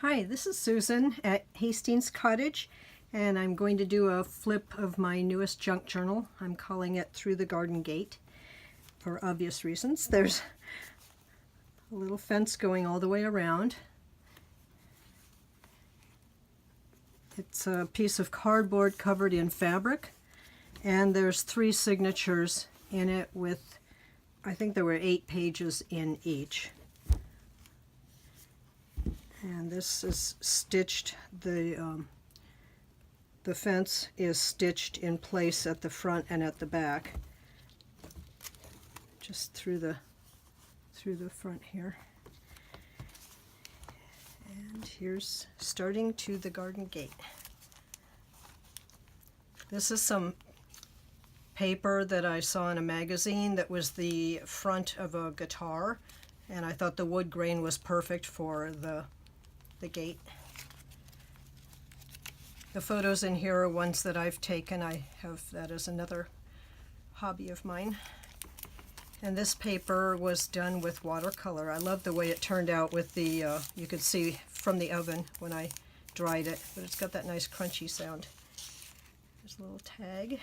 Hi, this is Susan at Hastings Cottage, and I'm going to do a flip of my newest junk journal. I'm calling it Through the Garden Gate for obvious reasons. There's a little fence going all the way around. It's a piece of cardboard covered in fabric, and there's 3 signatures in it with, I think there were 8 pages in each. And this is stitched, the fence is stitched in place at the front and at the back, just through the front here. And here's starting to the garden gate. This is some paper that I saw in a magazine that was the front of a guitar, and I thought the wood grain was perfect for the gate. The photos in here are ones that I've taken. I have that as another hobby of mine. And this paper was done with watercolor. I love the way it turned out with the, you could see from the oven when I dried it, but it's got that nice crunchy sound. There's a little tag.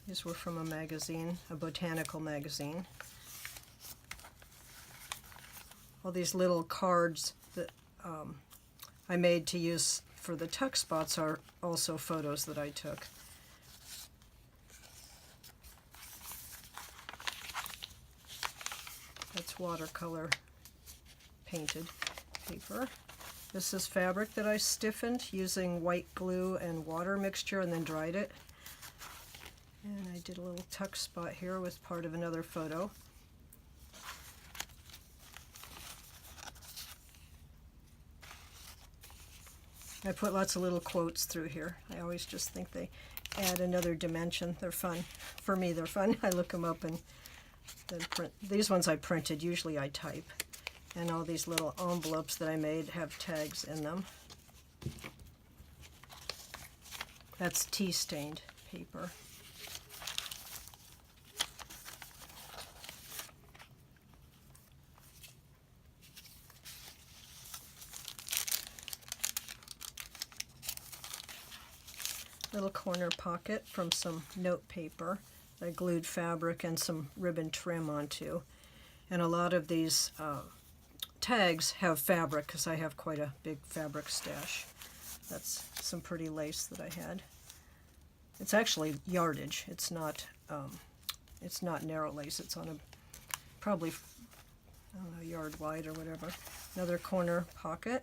These were from a magazine, a botanical magazine. All these little cards that I made to use for the tuck spots are also photos that I took. That's watercolor painted paper. This is fabric that I stiffened using white glue and water mixture and then dried it. And I did a little tuck spot here with part of another photo. I put lots of little quotes through here. I always just think they add another dimension. They're fun. For me, they're fun. I look them up and then print. These ones I printed. Usually I type. And all these little envelopes that I made have tags in them. That's tea-stained paper. Little corner pocket from some note paper. I glued fabric and some ribbon trim onto. And a lot of these tags have fabric because I have quite a big fabric stash. That's some pretty lace that I had. It's actually yardage. It's not narrow lace. It's on a probably, I don't know, yard wide or whatever. Another corner pocket.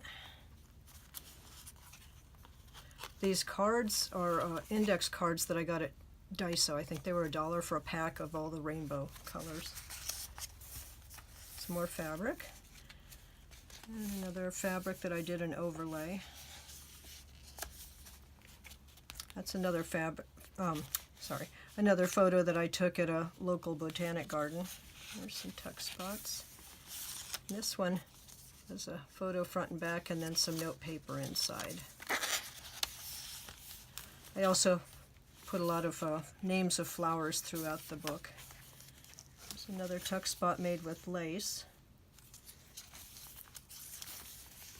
These cards are index cards that I got at Daiso. I think they were $1 for a pack of all the rainbow colors. Some more fabric. And another fabric that I did an overlay. That's another another photo that I took at a local botanic garden. There's some tuck spots. This one is a photo front and back and then some note paper inside. I also put a lot of names of flowers throughout the book. There's another tuck spot made with lace.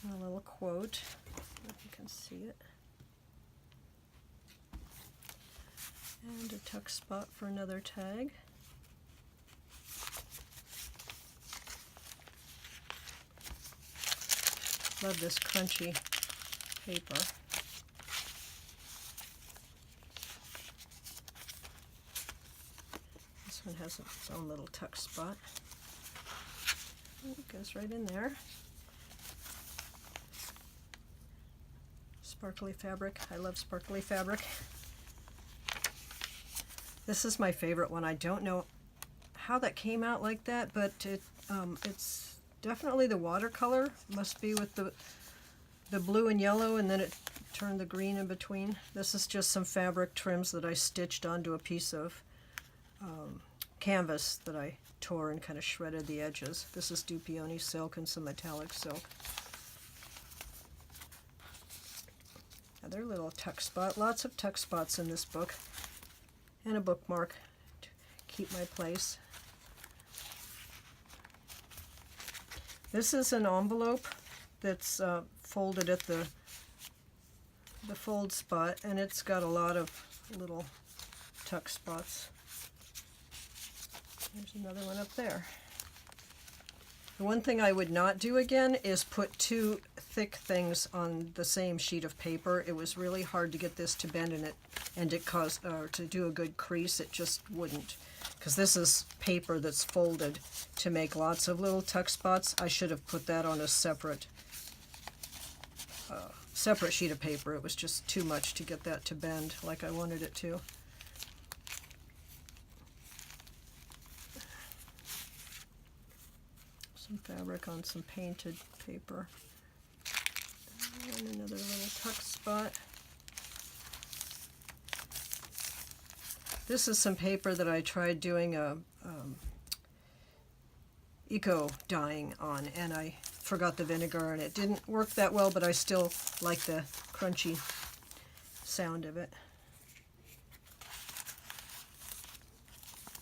And a little quote, if you can see it. And a tuck spot for another tag. Love this crunchy paper. This one has its own little tuck spot. It goes right in there. Sparkly fabric. I love sparkly fabric. This is my favorite one. I don't know how that came out like that, but it's definitely the watercolor. Must be with the blue and yellow, and then it turned the green in between. This is just some fabric trims that I stitched onto a piece of canvas that I tore and kind of shredded the edges. This is Dupioni silk and some metallic silk. Another little tuck spot. Lots of tuck spots in this book. And a bookmark to keep my place. This is an envelope that's folded at the fold spot, and it's got a lot of little tuck spots. There's another one up there. The one thing I would not do again is put two thick things on the same sheet of paper. It was really hard to get this to bend, and it caused to do a good crease. It just wouldn't, because this is paper that's folded to make lots of little tuck spots. I should have put that on a separate sheet of paper. It was just too much to get that to bend like I wanted it to. Some fabric on some painted paper. And another little tuck spot. This is some paper that I tried doing a eco dyeing on, and I forgot the vinegar, and it didn't work that well, but I still like the crunchy sound of it.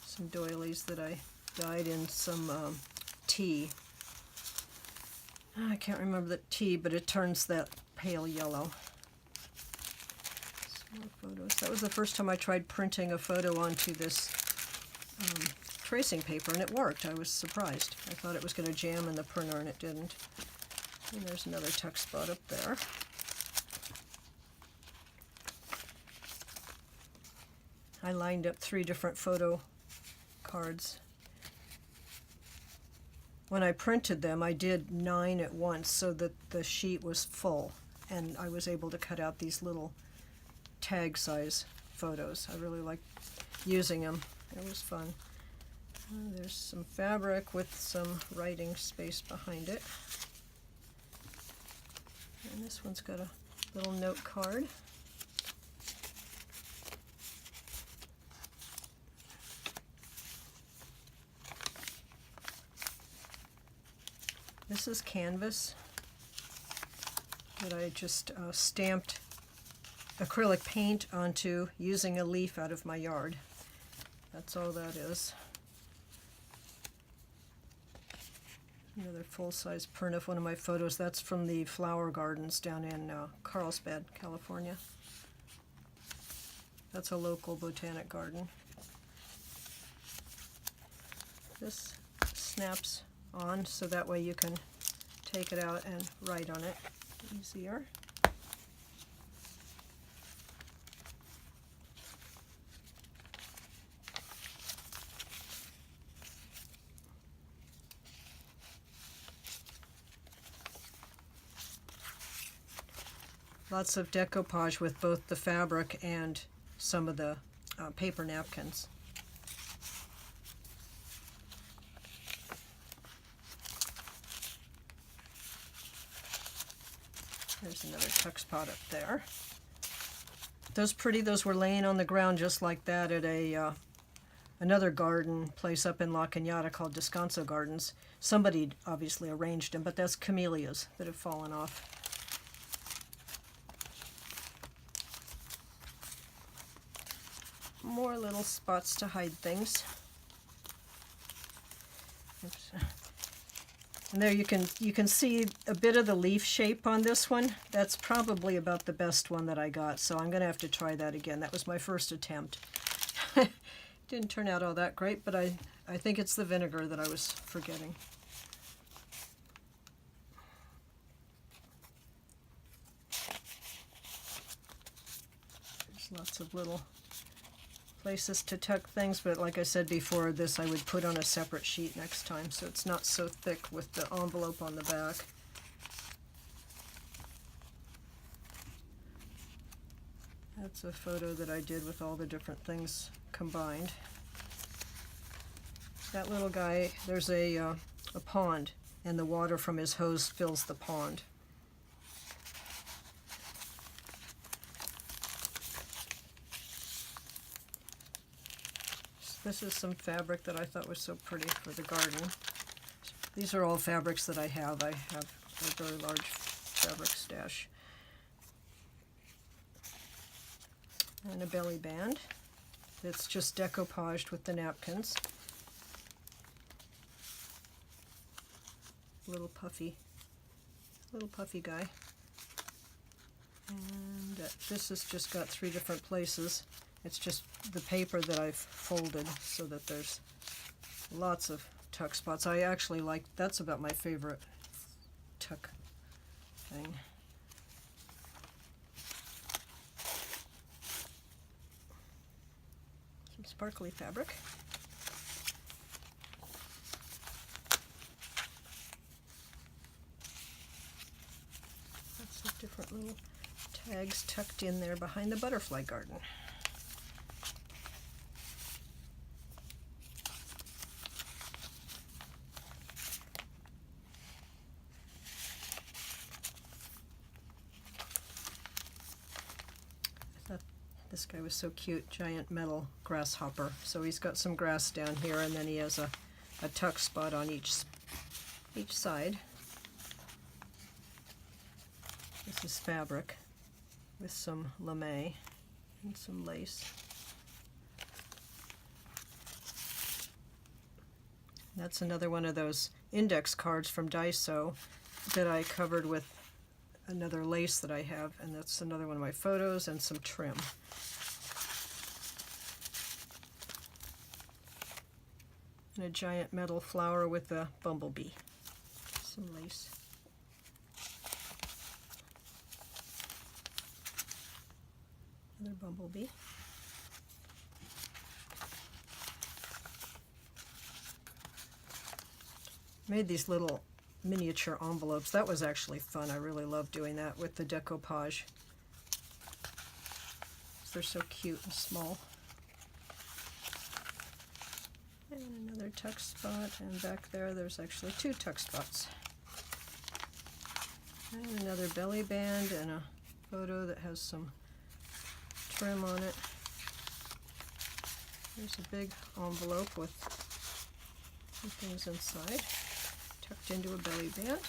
Some doilies that I dyed in some tea. I can't remember the tea, but it turns that pale yellow. Some more photos. That was the first time I tried printing a photo onto this tracing paper, and it worked. I was surprised. I thought it was going to jam in the printer, and it didn't. And there's another tuck spot up there. I lined up 3 different photo cards. When I printed them, I did 9 at once so that the sheet was full, and I was able to cut out these little tag size photos. I really liked using them. It was fun. There's some fabric with some writing space behind it. And this one's got a little note card. This is canvas that I just stamped acrylic paint onto using a leaf out of my yard. That's all that is. Another full-size print of one of my photos. That's from the flower gardens down in Carlsbad, California. That's a local botanic garden. This snaps on, so that way you can take it out and write on it easier. Lots of decoupage with both the fabric and some of the paper napkins. There's another tuck spot up there. Those pretty, those were laying on the ground just like that at a another garden place up in La Cañada called Descanso Gardens. Somebody obviously arranged them, but that's camellias that have fallen off. More little spots to hide things. Oops. And there you can see a bit of the leaf shape on this one. That's probably about the best one that I got, so I'm going to have to try that again. That was my first attempt. Didn't turn out all that great, but I think it's the vinegar that I was forgetting. There's lots of little places to tuck things, but like I said before, this I would put on a separate sheet next time so it's not so thick with the envelope on the back. That's a photo that I did with all the different things combined. That little guy, there's a pond, and the water from his hose fills the pond. This is some fabric that I thought was so pretty for the garden. These are all fabrics that I have. I have a very large fabric stash. And a belly band that's just decoupaged with the napkins. little puffy guy. And this has just got 3 different places. It's just the paper that I've folded so that there's lots of tuck spots. I actually like, that's about my favorite tuck thing. Some sparkly fabric. Lots of different little tags tucked in there behind the butterfly garden. I thought this guy was so cute, giant metal grasshopper. So he's got some grass down here, and then he has a tuck spot on each side. This is fabric with some lame and some lace. That's another one of those index cards from Daiso that I covered with another lace that I have, and that's another one of my photos and some trim. And a giant metal flower with a bumblebee. Some lace. Another bumblebee. Made these little miniature envelopes. That was actually fun. I really love doing that with the decoupage. They're so cute and small. And another tuck spot, and back there's actually 2 tuck spots. And another belly band and a photo that has some trim on it. There's a big envelope with some things inside, tucked into a belly band.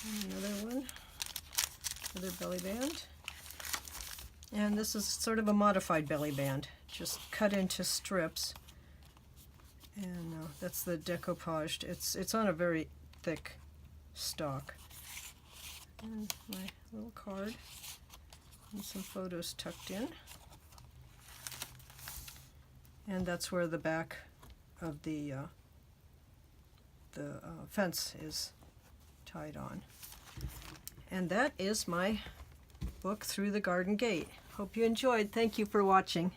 And another one, another belly band. And this is sort of a modified belly band, just cut into strips. And that's the decoupaged. It's on a very thick stock. And my little card. And some photos tucked in. And that's where the back of the fence is tied on. And that is my book, Through the Garden Gate. Hope you enjoyed. Thank you for watching.